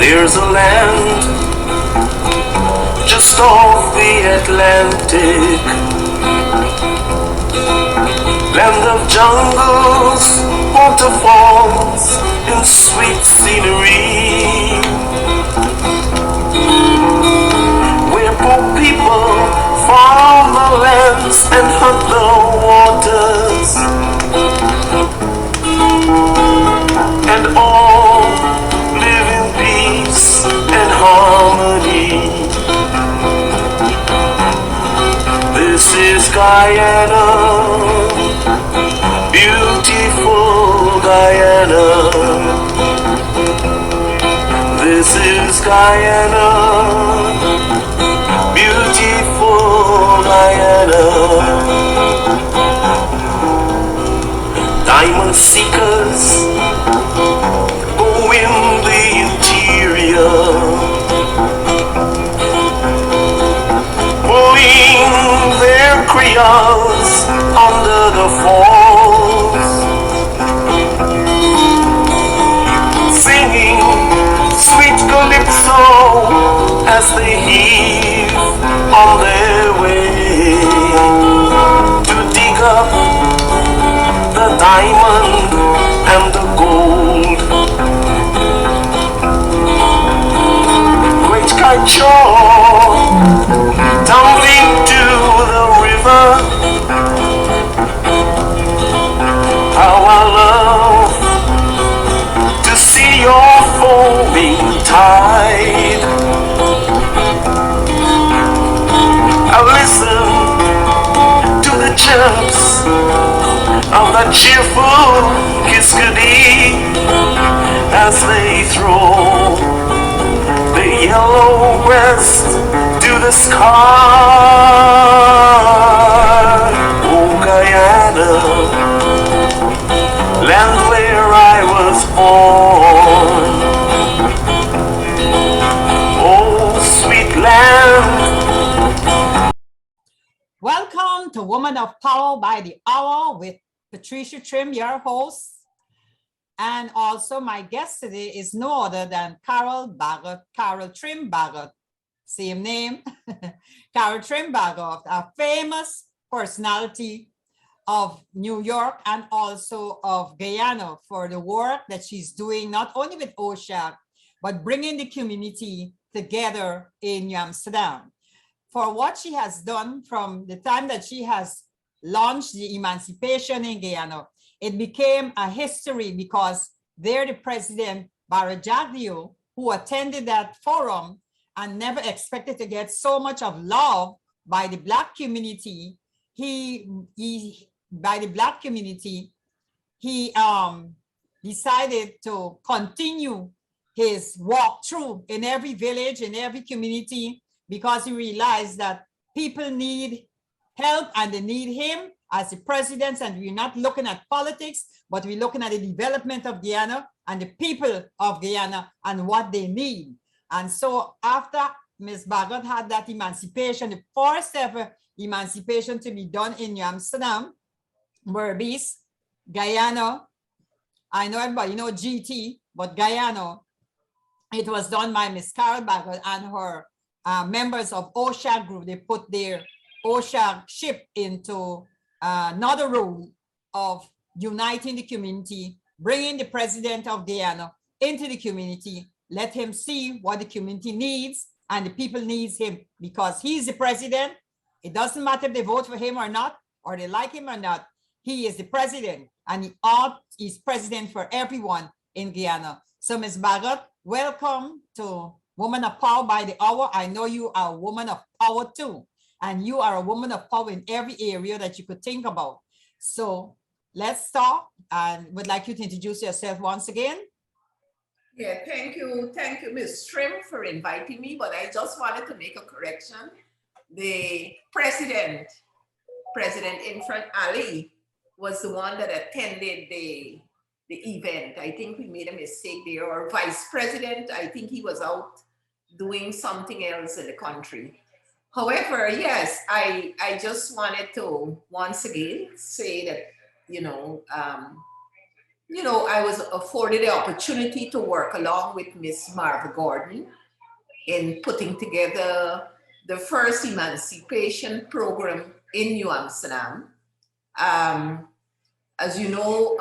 There's a land just off the Atlantic, land of jungles, waterfalls, and sweet scenery, where poor people farm the lands and hunt the waters, and all live in peace and harmony. This is Guyana, beautiful Guyana. This is Guyana, beautiful Guyana. Diamond seekers go in the interior, pulling their crayons under the falls, singing sweet calypso as they heave on their way to dig up the diamond and the gold. Great kite tumbling to the river. How I love to see your foaming tide. I listen to the chirps of that cheerful kiskadee as they throw the yellow breast to the sky. Oh, Guyana, land where I was born. Oh, sweet land. Welcome to Woman of Power by the Hour with Patricia Trim, your host. And also my guest today is no other than Carol Bagot, Carol Trim Bagot, same name, Carol Trim Bagot, a famous personality of New York and also of Guyana for the work that she's doing, not only with OSHA, but bringing the community together in Amsterdam. For what she has done from the time that she has launched the emancipation in Guyana, it became a history because there the president, Barajaglio, who attended that forum and never expected to get so much of love by the Black community, he decided to continue his walkthrough in every village, in every community, because he realized that people need help and they need him as the president, and we're not looking at politics, but we're looking at the development of Guyana and the people of Guyana and what they need. And so after Ms. Bagot had that emancipation, the first ever emancipation to be done in Amsterdam, Berbice, Guyana, I know everybody know GT, but Guyana, it was done by Ms. Carol Bagot and her members of OSHA group. They put their OSHA ship into another role of uniting the community, bringing the president of Guyana into the community, let him see what the community needs, and the people needs him because he's the president. It doesn't matter if they vote for him or not, or they like him or not. He is the president, and he's president for everyone in Guyana. So Ms. Bagot, welcome to Woman of Power by the Hour. I know you are a woman of power too. And you are a woman of power in every area that you could think about. So let's start, and would like you to introduce yourself once again. Yeah, thank you, Ms. Trim, for inviting me, but I just wanted to make a correction. The President Infant Ali, was the one that attended the event. I think we made a mistake there, or Vice President, I think he was out doing something else in the country. However, yes, I just wanted to once again say that, you know, I was afforded the opportunity to work along with Miss Marva Gordon in putting together the first emancipation program in New Amsterdam. As you know,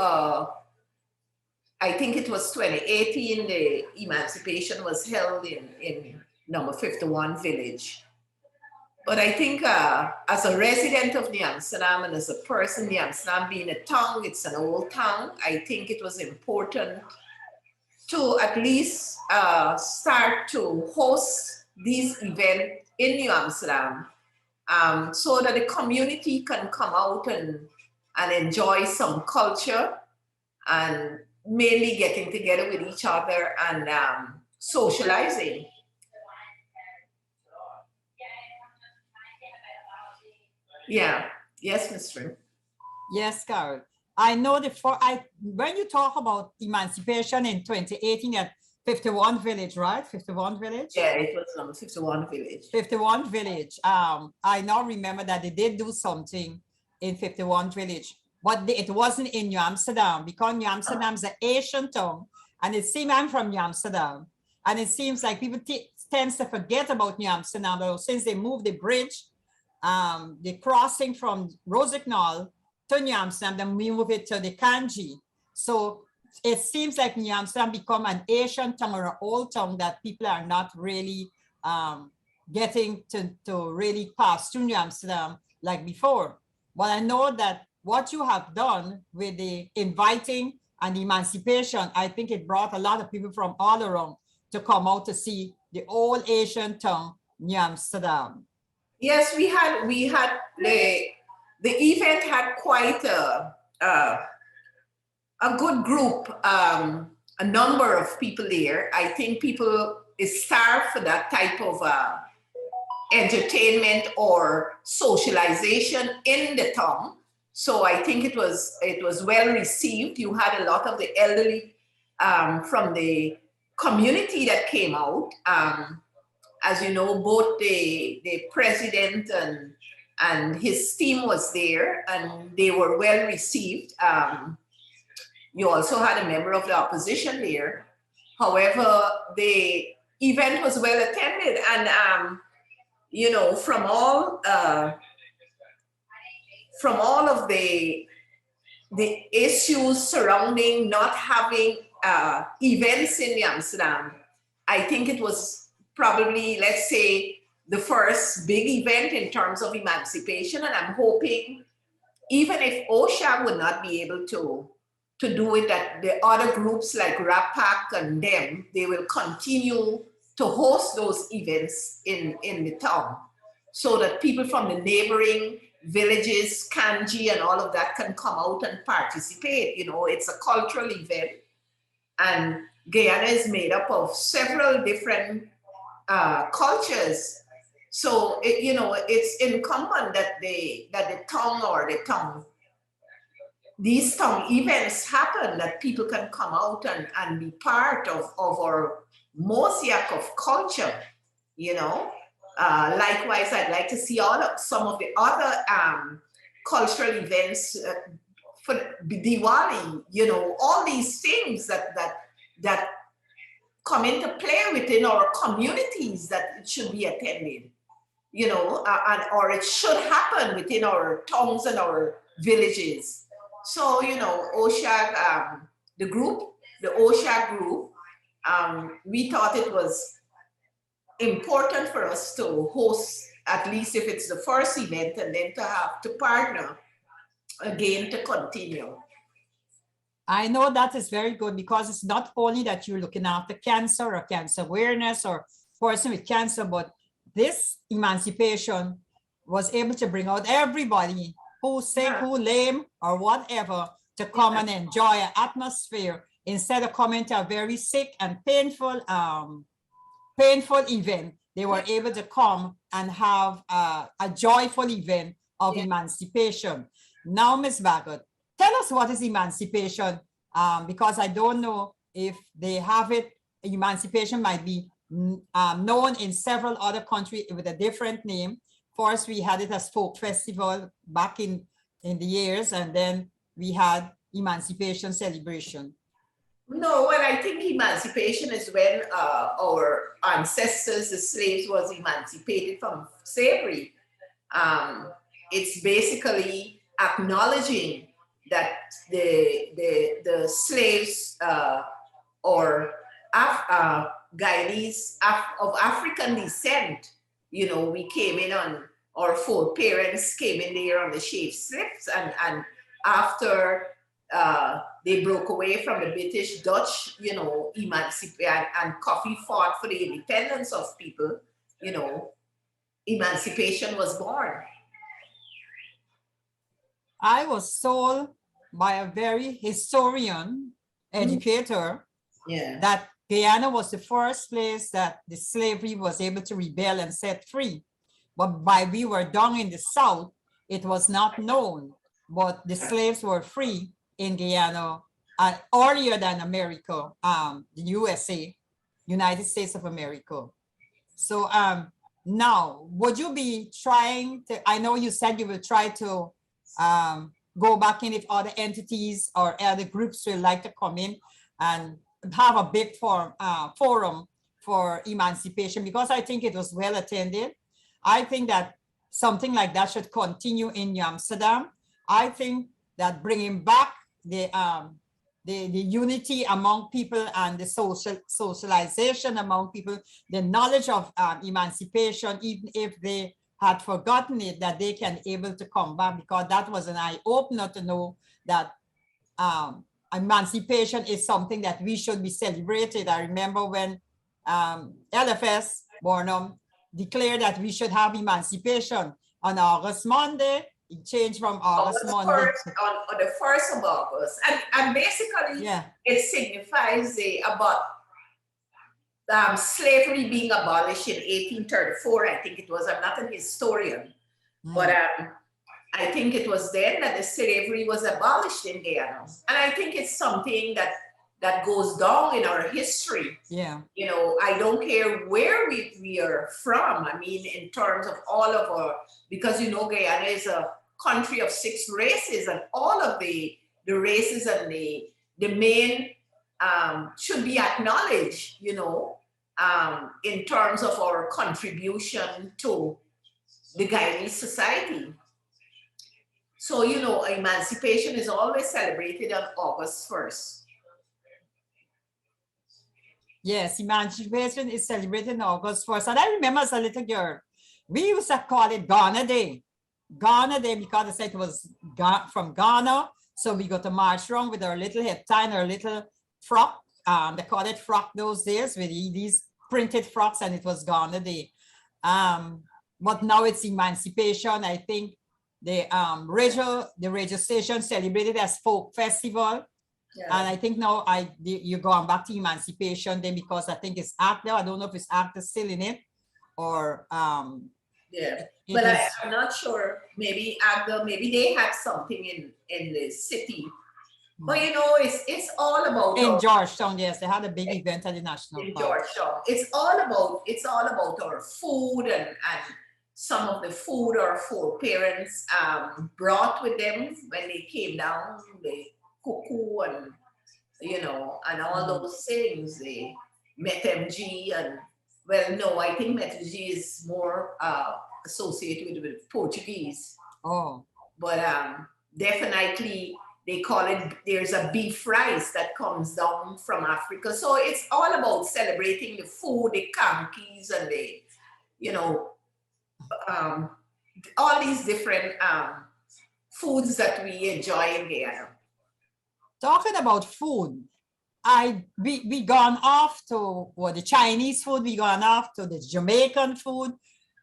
I think it was 2018, the emancipation was held in number 51 village. But I think as a resident of New Amsterdam and as a person, New Amsterdam being a town, it's an old town, I think it was important to at least start to host these events in New Amsterdam so that the community can come out and enjoy some culture and mainly getting together with each other and socializing. Yeah. Yes, Mr. Yes, Carol. I know when you talk about emancipation in 2018 at 51 Village, right? 51 Village? Yeah, it was number 51 Village. 51 Village. I now remember that they did do something in 51 Village, but it wasn't in New Amsterdam because New Amsterdam is an Asian town, and it seems I'm from New Amsterdam, and it seems like people tend to forget about New Amsterdam, though, since they moved the bridge, the crossing from Rosignol to New Amsterdam, then we move it to the Kanji. So it seems like New Amsterdam become an Asian town or an old town that people are not really getting to really pass through New Amsterdam like before. But I know that what you have done with the inviting and emancipation, I think it brought a lot of people from all around to come out to see the old Asian town, New Amsterdam. Yes, we had the event had quite a good group, a number of people there. I think people is starved for that type of entertainment or socialization in the town. So I think it was well received. You had a lot of the elderly from the community that came out. As you know, both the president and his team was there, and they were well received. You also had a member of the opposition there. However, the event was well attended, and you know, from all of the issues surrounding not having events in Amsterdam, I think it was probably, let's say, the first big event in terms of emancipation. And I'm hoping, even if OSHA would not be able to do it, that the other groups like RAPAC and them, they will continue to host those events in the town so that people from the neighboring villages, Kanji and all of that can come out and participate. You know, it's a cultural event, and Guyana is made up of several different cultures. So, you know, it's incumbent that the town, these town events happen, that people can come out and be part of our mosaic of culture, you know. Likewise, I'd like to see some of the other cultural events for Diwali, you know, all these things that come into play within our communities, that it should be attended, you know, or it should happen within our towns and our villages. So, you know, OSHA, the OSHA group, we thought it was important for us to host, at least if it's the first event, and then to have to partner again to continue. I know that is very good, because it's not only that you're looking after cancer or cancer awareness or person with cancer, but this emancipation was able to bring out everybody who's sick, who lame or whatever, to come and enjoy an atmosphere instead of coming to a very sick and painful event. They were able to come and have a joyful event of emancipation. Now, Ms. Bagot, tell us what is emancipation, because I don't know if they have it. Emancipation might be known in several other countries with a different name. First, we had it as folk festival back in the years, and then we had emancipation celebration? No, well, I think emancipation is when our ancestors, the slaves, was emancipated from slavery. It's basically acknowledging that the slaves or Guyanese of African descent, you know, we came in on, our foreparents came in there on the slave ships, and after they broke away from the British, Dutch, you know, and coffee fought for the independence of people, you know, emancipation was born. I was told by a very historian, educator, Yeah. that Guyana was the first place that the slavery was able to rebel and set free. But by we were down in the South, it was not known, but the slaves were free in Guyana earlier than America, the USA, United States of America. So now, would you be trying to, I know you said you will try to go back in if other entities or other groups would like to come in and have a big forum for emancipation, because I think it was well attended. I think that something like that should continue in Amsterdam. I think that bringing back the unity among people and the socialization among people, the knowledge of emancipation, even if they had forgotten it, that they can able to come back, because that was an eye-opener to know that emancipation is something that we should be celebrated. I remember when LFS, Bornum, declared that we should have emancipation on August Monday. It changed from August Monday. On the 1st of August. And basically, yeah, it signifies slavery being abolished in 1834, I think it was. I'm not an historian, but I think it was then that the slavery was abolished in Guyana. And I think it's something that goes down in our history. Yeah. You know, I don't care where we are from. I mean, in terms of all of our, because, you know, Guyana is a country of 6 races, and all of the races and the main should be acknowledged, you know, in terms of our contribution to the Guyanese society. So, you know, emancipation is always celebrated on August 1st. Yes, emancipation is celebrated on August 1st. And I remember as a little girl, we used to call it Ghana Day. Ghana Day, because I said it was from Ghana. So we got to march around with our little head tie and our little frock. They called it frock those days, with these printed frocks, and it was Ghana Day. But now it's emancipation. I think the radio station celebrated as folk festival. Yeah. And I think now you're going back to emancipation then, because I think it's ACTA. I don't know if it's ACTA still in it or yeah, but I'm not sure. Maybe ACTA, maybe they had something in the city. But you know, it's all about in Georgetown. Yes, they had a big event at the national in park. Georgetown. It's all about our food and some of the food our foreparents brought with them when they came down. The cuckoo and, you know, and all those things, the MetMG, and, well, no, I think MetMG is more associated with Portuguese. Oh. But definitely they call it, there's a beef rice that comes down from Africa. So it's all about celebrating the food, the kankies, and the, you know, all these different foods that we enjoy in Guyana. Talking about food, we gone off to the Chinese food, we gone off to the Jamaican food,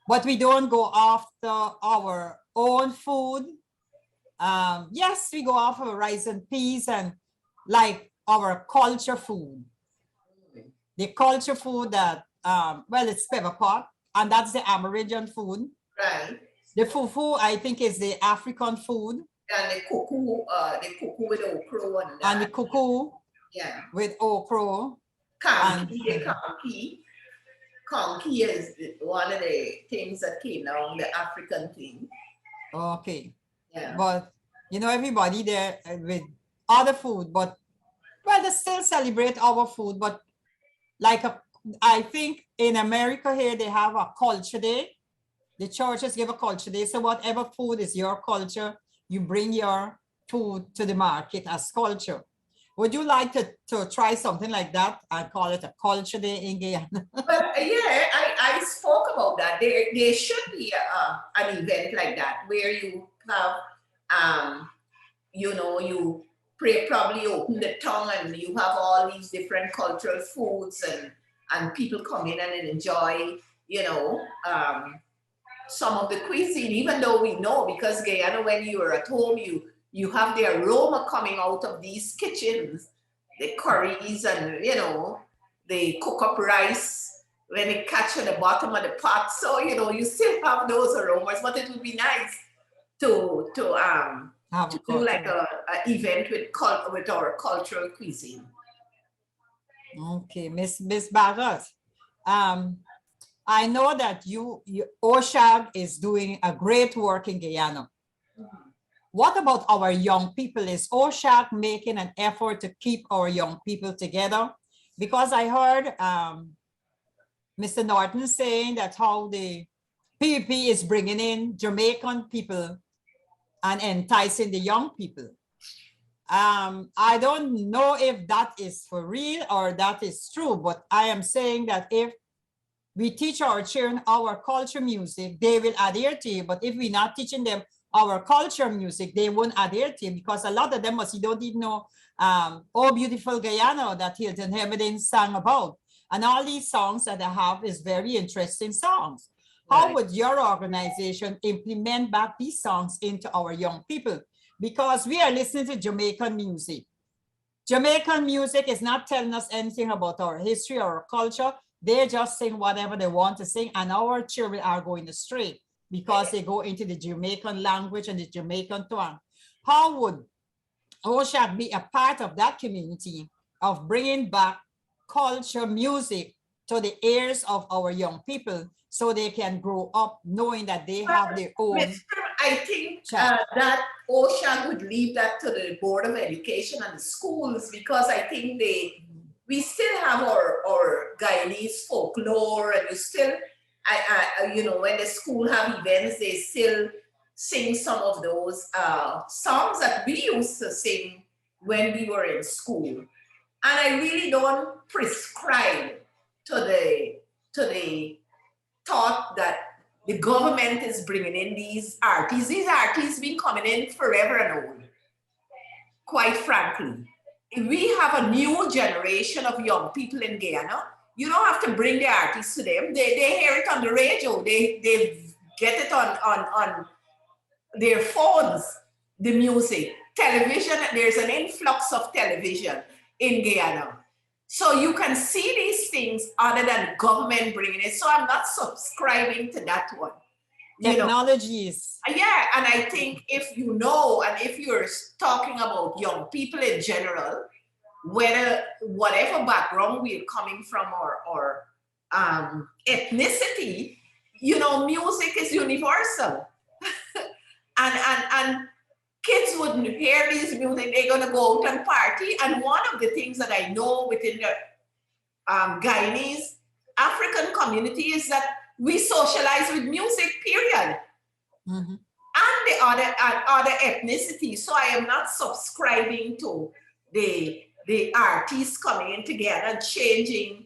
but we don't go after our own food. Yes, we go off of rice and peas and like our culture food. The culture food that, well, it's pepper pot, and that's the Amerindian food. Right. The fufu, I think, is the African food. And the cuckoo with okra and the cuckoo, yeah, with okra. Conky is one of the things that came down, the African thing. Okay. Yeah. But you know, everybody there with other food, but well, they still celebrate our food, but like I think in America here, they have a culture day. The churches give a culture day. So whatever food is your culture, you bring your food to the market as culture. Would you like to try something like that? I call it a culture day in Guyana. Well, yeah, I spoke about that. There should be an event like that where you have, you probably open the tongue and you have all these different cultural foods and people come in and enjoy, some of the cuisine, even though we know because Guyana, when you are at home, you have the aroma coming out of these kitchens, the curries and, they cook up rice when it catch at the bottom of the pot. So, you still have those aromas, but it would be nice to do like a event with our cultural cuisine. Okay, Miss Bagot. I know that you OSHAG is doing a great work in Guyana. What about our young people? Is OSHAG making an effort to keep our young people together? Because I heard Mr. Norton saying that how the PUP is bringing in Jamaican people and enticing the young people. I don't know if that is for real or that is true, but I am saying that if we teach our children our culture music, they will adhere to it. But if we're not teaching them our culture music, they won't adhere to it because a lot of them must don't even know Oh Beautiful Guyana that Hilton Hemedin sang about. And all these songs that I have is very interesting songs. How Right. would your organization implement back these songs into our young people? Because we are listening to Jamaican music. Jamaican music is not telling us anything about our history or our culture. They just sing whatever they want to sing, and our children are going astray because they go into the Jamaican language and the Jamaican tongue. How would OSHAG be a part of that community of bringing back culture music to the ears of our young people so they can grow up knowing that they have their own? I think that OSHA would leave that to the Board of Education and the schools because I think we still have our Guyanese folklore and you still, when the school have events, they still sing some of those songs that we used to sing when we were in school. And I really don't prescribe to the thought that the government is bringing in these artists. These artists been coming in forever and old, quite frankly. If we have a new generation of young people in Guyana, you don't have to bring the artists to them. They hear it on the radio. They get it on their phones, the music. Television, there's an influx of television in Guyana. So you can see these things other than government bringing it. So I'm not subscribing to that one. Technologies. Yeah, and I think if you know, and if you're talking about young people in general, whatever background we're coming from or ethnicity, music is universal. and kids wouldn't hear these music, they're gonna go out and party. And one of the things that I know within the Guyanese African community is that we socialize with music, period. Mm-hmm. And the other ethnicities. So I am not subscribing to the artists coming in together and changing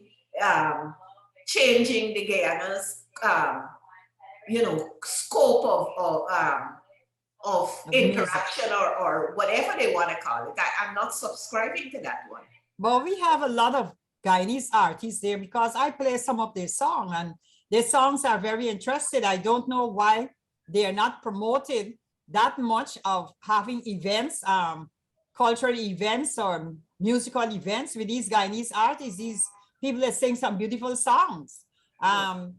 the Guyana's scope of interaction or whatever they want to call it. I'm not subscribing to that one. But we have a lot of Guyanese artists there because I play some of their songs and their songs are very interesting. I don't know why they are not promoted that much of having events, cultural events or musical events with these Guyanese artists, these people that sing some beautiful songs. And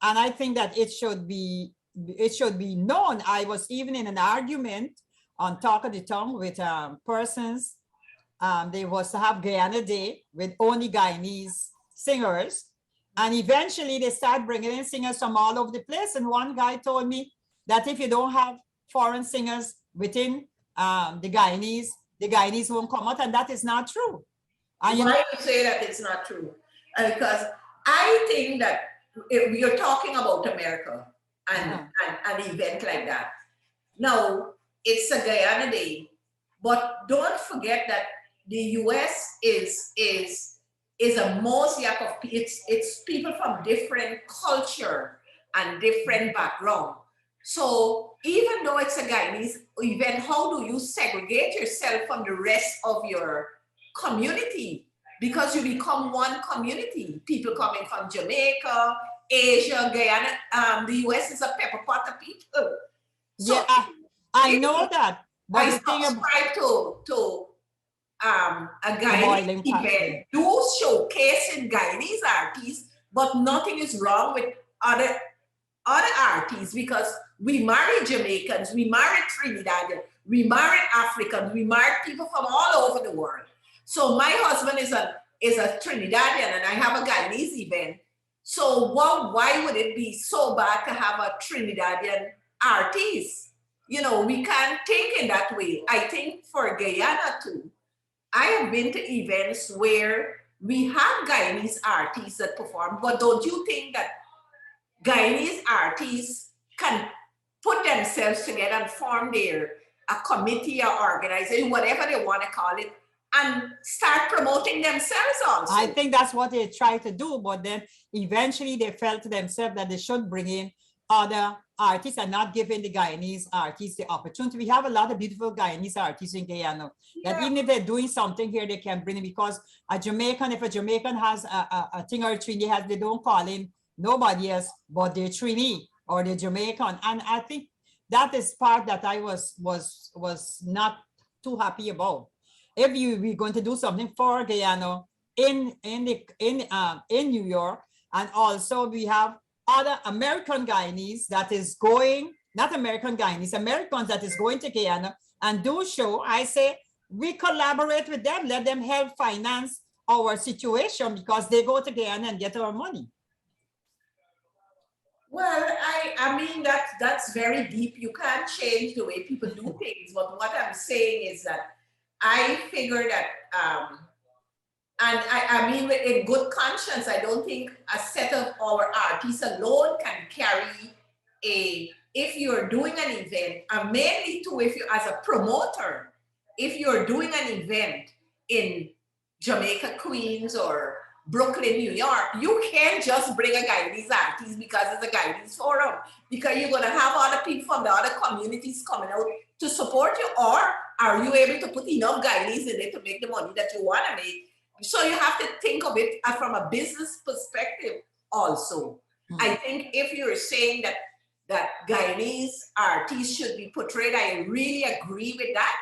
I think that it should be known. I was even in an argument on Talk of the Tongue with persons. They was to have Guyana Day with only Guyanese singers. And eventually they start bringing in singers from all over the place. And one guy told me that if you don't have foreign singers within the Guyanese, the Guyanese won't come out, and that is not true. And Why you say that it's not true? Because I think that if you're talking about America and an event like that. Now, it's a Guyana Day, but don't forget that the US is a mosaic of it's people from different culture and different background. So even though it's a Guyanese event, how do you segregate yourself from the rest of your community? Because you become one community. People coming from Jamaica, Asia, Guyana, the US is a pepper pot of people. So yeah, I know that. But I the thing about subscribe to a boiling Guyanese pot, event, do showcasing Guyanese artists, but nothing is wrong with other artists because we marry Jamaicans, we marry Trinidadians, we marry Africans, we marry people from all over the world. So my husband is a Trinidadian and I have a Guyanese event. So why would it be so bad to have a Trinidadian artist? You know, we can't think in that way. I think for Guyana too, I have been to events where we have Guyanese artists that perform, but don't you think that Guyanese artists can put themselves together and form a committee or organization, whatever they want to call it, and start promoting themselves also? I think that's what they try to do, but then eventually they felt to themselves that they should bring in other artists and not giving the Guyanese artists the opportunity. We have a lot of beautiful Guyanese artists in Guyana that even if they're doing something here, they can bring it because if a Jamaican has a thing or a Trini they don't call in nobody else but the Trini or the Jamaican. And I think that is part that I was not too happy about. If we're going to do something for Guyana in New York, and also we have other American Guyanese that is going, not American Guyanese, Americans that is going to Guyana and do show, I say, we collaborate with them, let them help finance our situation because they go to Guyana and get our money. Well, I mean, that's very deep. You can't change the way people do things. But what I'm saying is that I figure that, and I mean, in good conscience, I don't think a set of our artists alone can carry if you're doing an event, and mainly too, if you, as a promoter, if you're doing an event in Jamaica, Queens, or Brooklyn, New York, you can't just bring a Guyanese artist because it's a Guyanese forum, because you're gonna have other people from the other communities coming out to support you, or are you able to put enough Guyanese in it to make the money that you wanna make? So you have to think of it from a business perspective also. I think if you're saying that Guyanese artists should be portrayed, I really agree with that.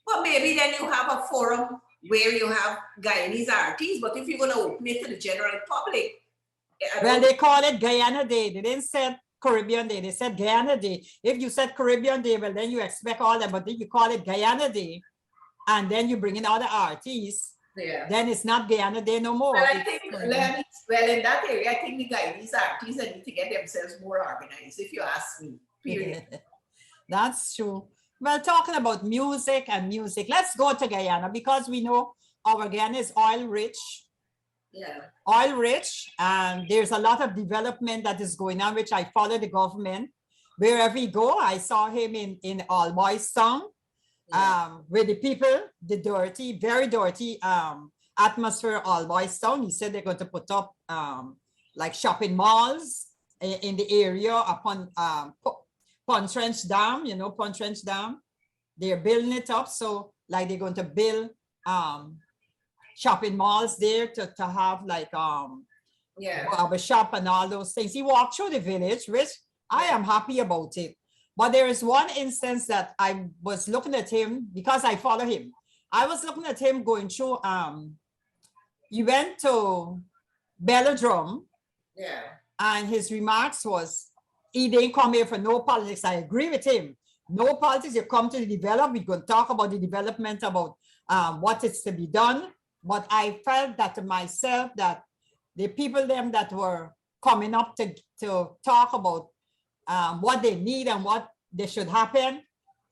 But maybe then you have a forum where you have Guyanese artists, but if you're going to open it to the general public. Well, they call it Guyana Day. They didn't say Caribbean Day. They said Guyana Day. If you said Caribbean Day, well, then you expect all that, but then you call it Guyana Day, and then you bring in other artists, then it's not Guyana Day no more. Well, I think, well, in that area, I think the Guyanese artists need to get themselves more organized, if you ask me, period. That's true. Well, talking about music, let's go to Guyana because we know our Guyana is oil rich. Yeah. Oil rich, and there's a lot of development that is going on, which I follow the government. Wherever he go, I saw him in All Boys song. With the people, the dirty, very dirty atmosphere, All Boys Town. He said they're going to put up like shopping malls in the area upon Pontrench Dam, you know, Pontrench Dam. They're building it up. So like they're going to build shopping malls there to have like barber shop and all those things. He walked through the village, which I am happy about it. But there is one instance that I was looking at him because I follow him. I was looking at him going through, he went to Belladrum, and his remarks was, he didn't come here for no politics. I agree with him. No politics, you come to develop. We're going to talk about the development, about what is to be done. But I felt that to myself, that the people them that were coming up to talk about what they need and what they should happen,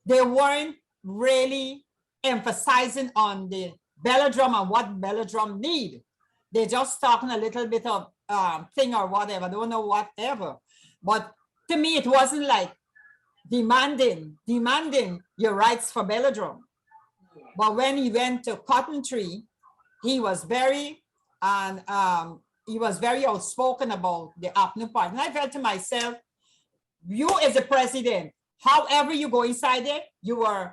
they weren't really emphasizing on the velodrome and what velodrome need. They're just talking a little bit of thing or whatever, don't know whatever. But to me, it wasn't like demanding your rights for velodrome. But when he went to Cotton Tree, he was very outspoken about the Apnu part. And I felt to myself, you as a president, however you go inside it, you were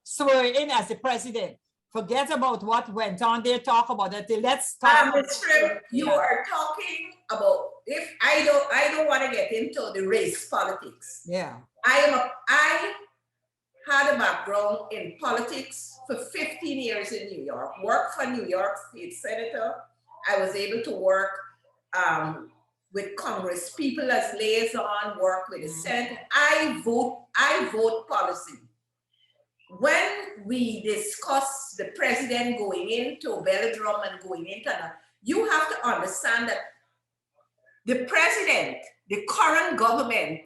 swearing in as the president. Forget about what went on there, talk about it. Let's talk. Ms. Trim, you are talking about, if I don't want to get into the race politics. Yeah. I had a background in politics for 15 years in New York, worked for New York State Senator. I was able to work with Congress people as liaison, work with the Senate. I vote policy. When we discuss the president going into velodrome and going into, you have to understand that the president, the current government,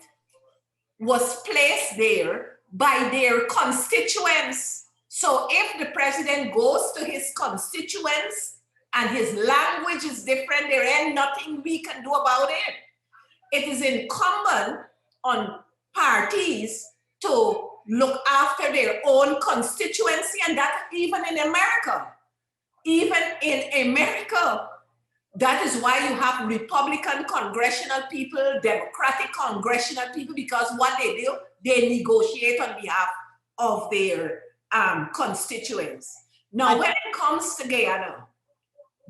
was placed there by their constituents. So if the president goes to his constituents and his language is different, there ain't nothing we can do about it. It is incumbent on parties to look after their own constituency, and that even in America. Even in America, that is why you have Republican congressional people, Democratic congressional people, because what they do, they negotiate on behalf of their constituents. Now, when it comes to Guyana,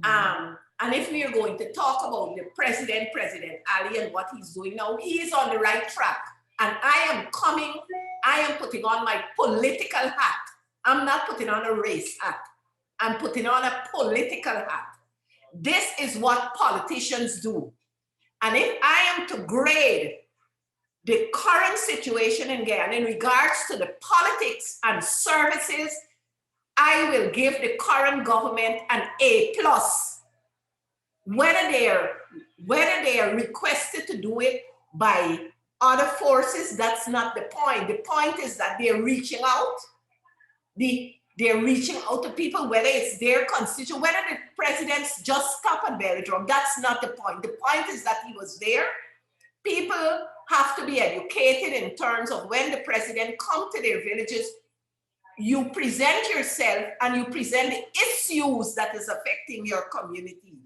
and if we are going to talk about the President Ali and what he's doing now, he is on the right track. And I am putting on my political hat. I'm not putting on a race hat. I'm putting on a political hat. This is what politicians do. And if I am to grade the current situation in Guyana in regards to the politics and services, I will give the current government an A+. Whether they are requested to do it by other forces, that's not the point. The point is that they're reaching out. They're reaching out to people, whether it's their constituent, whether the presidents just stop at velodrome, that's not the point. The point is that he was there. People have to be educated in terms of when the president comes to their villages, you present yourself and you present the issues that is affecting your community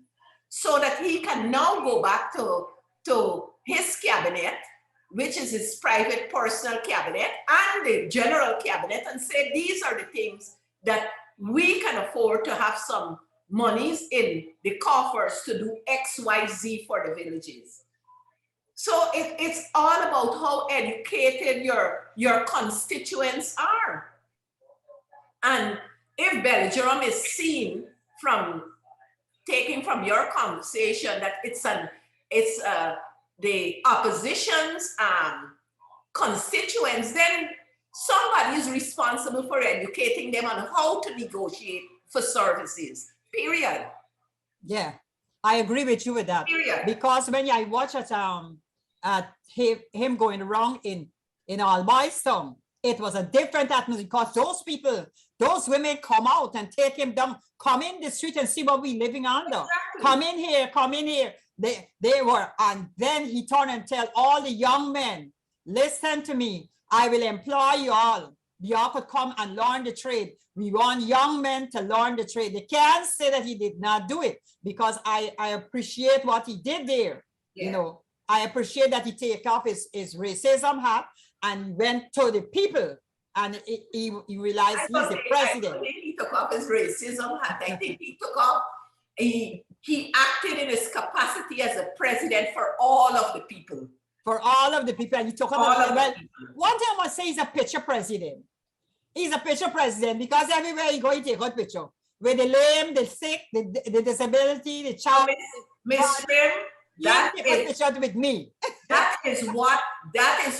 so that he can now go back to his cabinet, which is his private personal cabinet and the general cabinet, and say, these are the things that we can afford to have some monies in the coffers to do X, Y, Z for the villages. So it's all about how educated your constituents are. And if velodrome is seen taking from your conversation that it's the opposition's constituents, then somebody is responsible for educating them on how to negotiate for services, period. Yeah, I agree with you with that. Period. Because when I watch at him going around in All Boys Town, it was a different atmosphere because those people, those women come out and take him down, come in the street and see what we're living under. Exactly. Come in here. They were, and then he turned and tell all the young men, listen to me, I will employ you all. Y'all could come and learn the trade. We want young men to learn the trade. They can't say that he did not do it because I appreciate what he did there. Yeah. You know, I appreciate that he take off his racism hat and went to the people, and he realized he's the president. I think he took off his racism hat. I think he took off, he acted in his capacity as a president for all of the people. For all of the people, and he took about, well, one thing I must say, he's a picture president. He's a picture president because everywhere you go, he take out picture. With the lame, the sick, the disability, the child. Miss Trim, that is with me. that is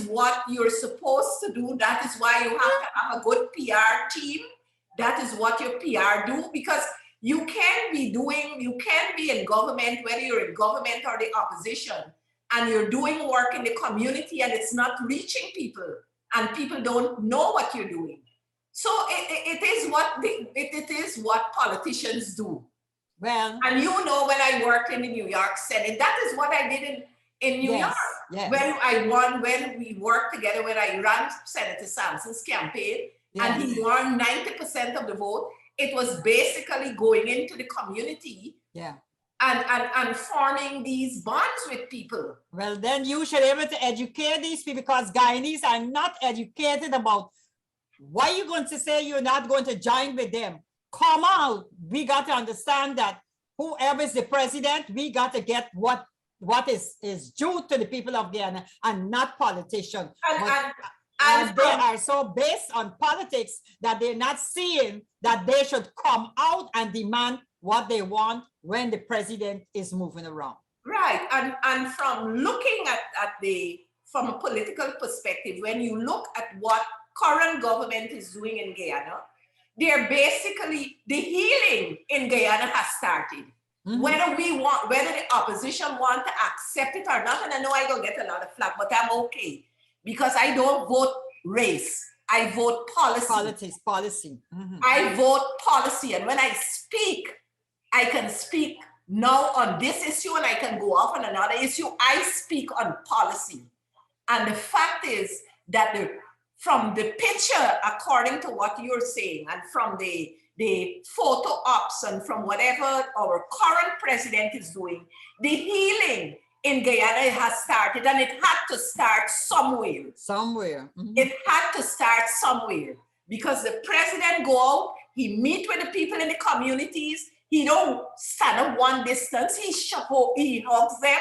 what you're supposed to do. That is why you have to have a good PR team. That is what your PR do, because you can be in government, whether you're in government or the opposition, and you're doing work in the community and it's not reaching people and people don't know what you're doing. So it is what it is what politicians do. Well, And you know, when I worked in the New York Senate, that is what I did in New yes, York. yes. When I won, when we worked together, when I ran Senator Sampson's campaign, and he Yes. won 90% of the vote, it was basically going into the community Yeah. and forming these bonds with people. Well, then you should be able to educate these people, because Guyanese are not educated about why you're going to say you're not going to join with them. Come out. We got to understand that whoever is the president, we got to get what is due to the people of Guyana, and not politicians. And they are so based on politics that they're not seeing that they should come out and demand what they want when the president is moving around. Right, and from looking at from a political perspective, when you look at what current government is doing in Guyana, they're basically, the healing in Guyana has started. Mm-hmm. Whether the opposition want to accept it or not, and I know I don't get a lot of flack, but I'm okay, because I don't vote race. I vote policy. Policy. Mm-hmm. I vote policy, and when I speak, I can speak now on this issue and I can go off on another issue. I speak on policy. And the fact is that from the picture, according to what you're saying, and from the photo ops, and from whatever our current president is doing, the healing in Guyana has started, and it had to start somewhere. Somewhere. Mm-hmm. It had to start somewhere, because the president go out, he meet with the people in the communities, he don't stand at one distance, he hugs them,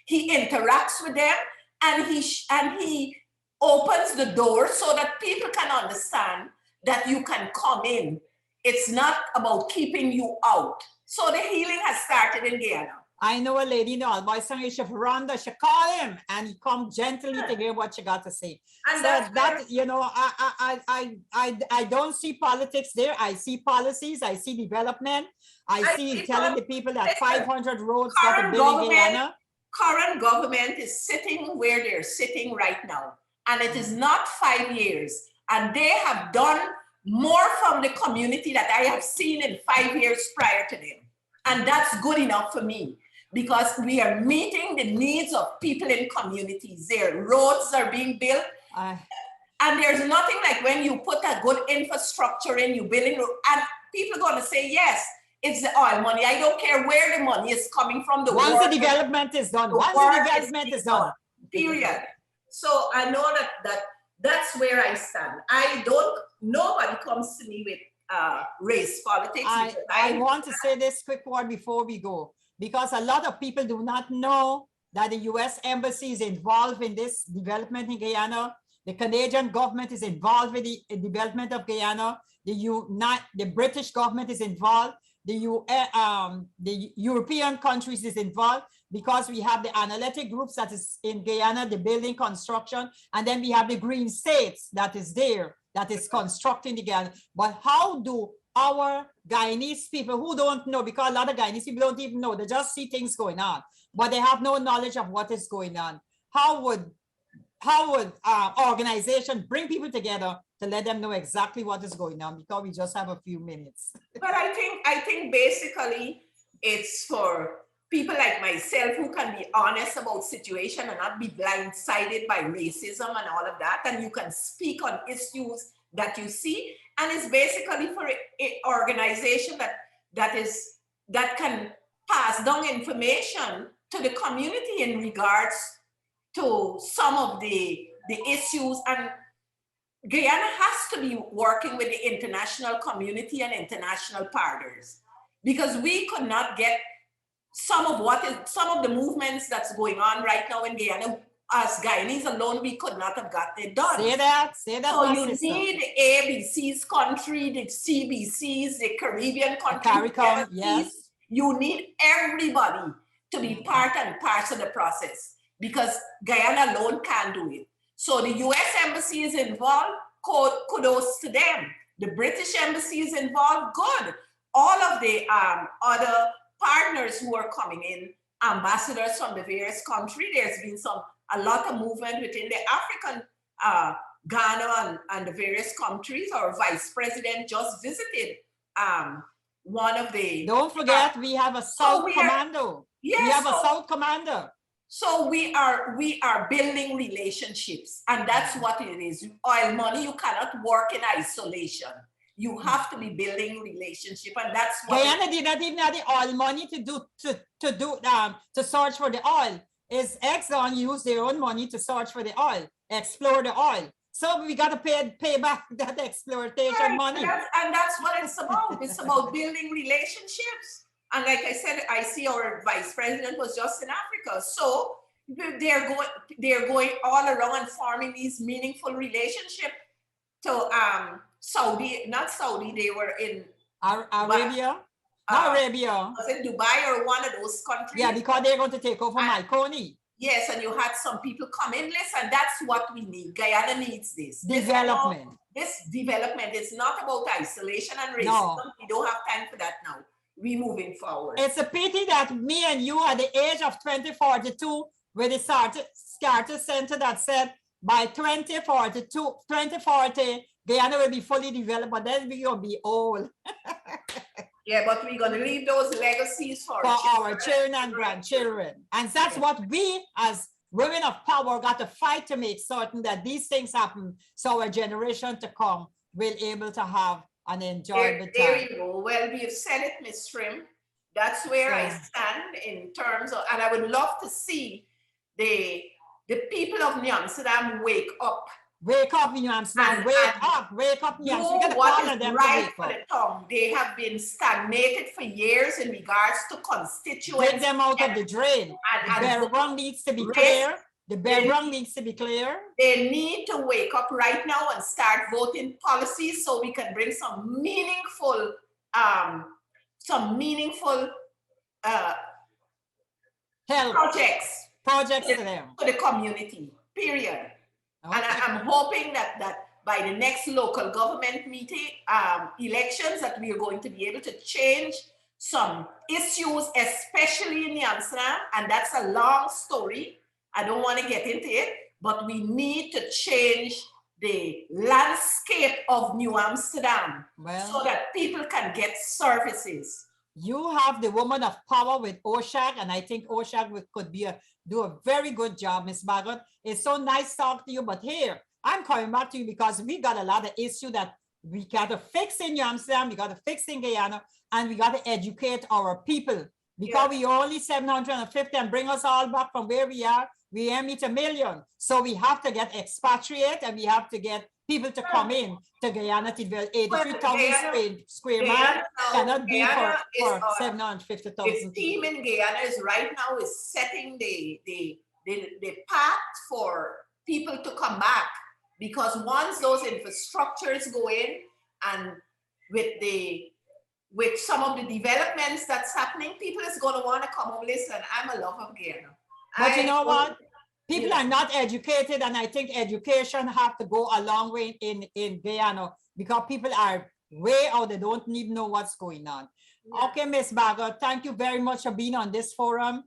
he interacts with them, and he opens the door so that people can understand that you can come in. It's not about keeping you out. So the healing has started in Guyana. I know a lady in the Alboy Song, she Rhonda, she call him and he come gently to hear what she got to say. And so that, you know, I don't see politics there. I see policies, I see development. I see telling the people that 500 roads got to build in Guyana. Current government is sitting where they're sitting right now. And it is not 5 years. And they have done more from the community that I have seen in 5 years prior to them. And that's good enough for me, because we are meeting the needs of people in communities. Their roads are being built. And there's nothing like when you put a good infrastructure in, you building, and people are going to say, yes, it's the oil money. I don't care where the money is coming from. Once the development is done, period. So I know that's where I stand. Nobody comes to me with race politics. I want to say this quick word before we go, because a lot of people do not know that the US Embassy is involved in this development in Guyana. The Canadian government is involved with the development of Guyana. The British government is involved. The European countries is involved, because we have the analytic groups that is in Guyana, the building construction, and then we have the green states that is there, that is constructing the Guyana. But how do our Guyanese people who don't know, because a lot of Guyanese people don't even know, they just see things going on, but they have no knowledge of what is going on. How would organization bring people together to let them know exactly what is going on, because we just have a few minutes? But I think basically it's for people like myself who can be honest about situation and not be blindsided by racism and all of that, and you can speak on issues that you see, and it's basically for an organization that can pass down information to the community in regards to some of the issues. And Guyana has to be working with the international community and international partners, because we could not get some of the movements that's going on right now in Guyana. As Guyanese alone, we could not have got it done. Say that. So you need the ABC's country, the CBCs, the Caribbean country, Caricom, yes. You need everybody to be part and parcel of the process, because Guyana alone can't do it. So the US Embassy is involved, kudos to them. The British Embassy is involved, good. All of the other partners who are coming in, ambassadors from the various countries, there's been a lot of movement within the African Ghana and the various countries. Our vice president just visited one of the. Don't forget, we have a South Commando. Yes, we have a South Commander. So we are building relationships, and that's what it is. Oil money, you cannot work in isolation. You have to be building relationship, and that's what Guyana did not even have the oil money to search for the oil. Is Exxon used their own money to search for the oil, explore the oil. So we got to pay back that exploitation money. And that's what it's about. It's about building relationships. And like I said, I see our vice president was just in Africa. So they're going all around and forming these meaningful relationships to Saudi, not Saudi, they were in Arabia. Arabia. Was it Dubai or one of those countries? Yeah, because they're going to take over Marconi. Yes, and you had some people come in. Listen, that's what we need. Guyana needs this. Development. This development is not about isolation and racism. No. We don't have time for that now. We're moving forward. It's a pity that me and you at the age of 2042, with the Carter Center that said by 2040, Guyana will be fully developed, but then we're going to be old. Yeah, but we're going to leave those legacies for our children and grandchildren. And that's what we as women of power got to fight to make certain that these things happen so our generation to come will be able to have an enjoyable time. There you go. Well, we've said it, Ms. Trim. That's where I stand in terms of, and I would love to see the people of New Amsterdam wake up. Wake up, New Amsterdam. Wake up, New Amsterdam. Do what is right for the tongue. They have been stagnated for years in regards to constituents. Take them out of the drain. The bell rung needs to be clear. The bell rung needs to be clear. They need to wake up right now and start voting policies so we can bring some meaningful projects to them, to the community, period. Okay. And I'm hoping that by the next local government meeting, elections, that we are going to be able to change some issues, especially in Amsterdam, and that's a long story. I don't want to get into it, but we need to change the landscape of New Amsterdam so that people can get services. You have the woman of power with OSHAG, and I think OSHAG could do a very good job, Ms. Bagot. It's so nice talking to you, but here, I'm coming back to you because we got a lot of issues that we got to fix in New Amsterdam, we got to fix in Guyana, and we got to educate our people because we only 750 and bring us all back from where we are. We aim at 1 million. So we have to get expatriate and we have to get people to come in to Guyana to build 83,000 square miles. Cannot be for 750,000. The team in Guyana is right now is setting the path for people to come back, because once those infrastructures go in and with some of the developments that's happening, people is going to want to come home. Listen, I'm a lover of Guyana. But you know what? People are not educated, and I think education have to go a long way in Guyana because people are way out. They don't even know what's going on. Yeah. Okay, Ms. Bagot, thank you very much for being on this forum.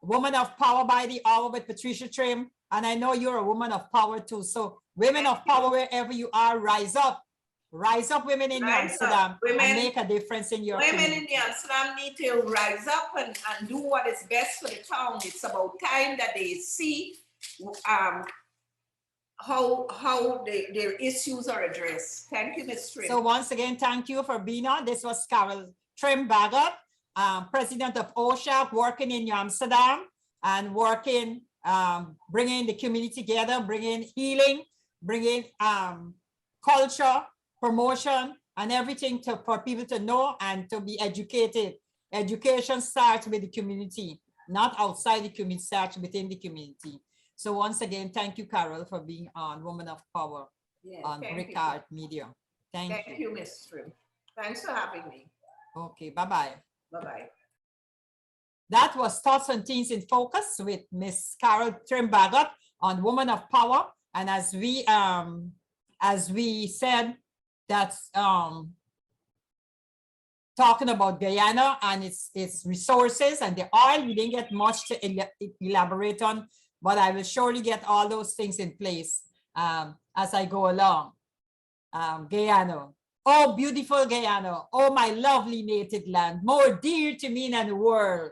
Woman of Power by the Hour with Patricia Trim, and I know you're a woman of power too. So women of power, wherever you are, rise up. Rise up, women in New Amsterdam, and make a difference in your community. Women in New Amsterdam need to rise up and do what is best for the town. It's about time that they see how their issues are addressed. Thank you, Ms. Trim. So once again, thank you for being on. This was Carol Bagot, president of OSHA, working in New Amsterdam and working, bringing the community together, bringing healing, bringing culture, promotion, and everything for people to know and to be educated. Education starts with the community, not outside the community, starts within the community. So once again, thank you, Carol, for being on Woman of Power on Ricard Media. Thank you. Thank you, Ms. Trim. Thanks for having me. Okay, bye-bye. Bye-bye. That was Thoughts on Teens in Focus with Miss Carol Bagot on Woman of Power. And as we said, that's talking about Guyana and its resources and the oil. We didn't get much to elaborate on, but I will surely get all those things in place. as I go along. Guyana. Oh, beautiful Guyana. Oh, my lovely native land, more dear to me than the world.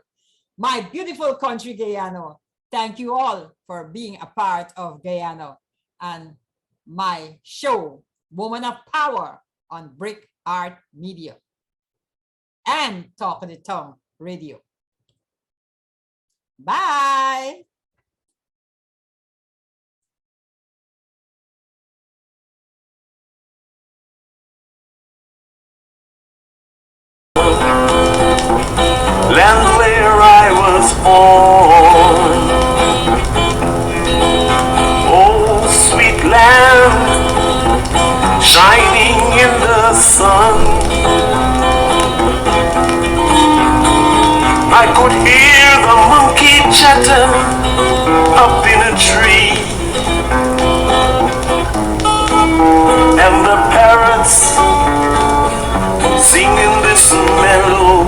My beautiful country, Guyana. Thank you all for being a part of Guyana and my show, Woman of Power, on Brick Art Media and Talk of the Tongue Radio. Bye. Land where I was born. Oh, sweet land, shining in the sun. I could hear the monkey chatter up in a tree, and the parrots singing this mellow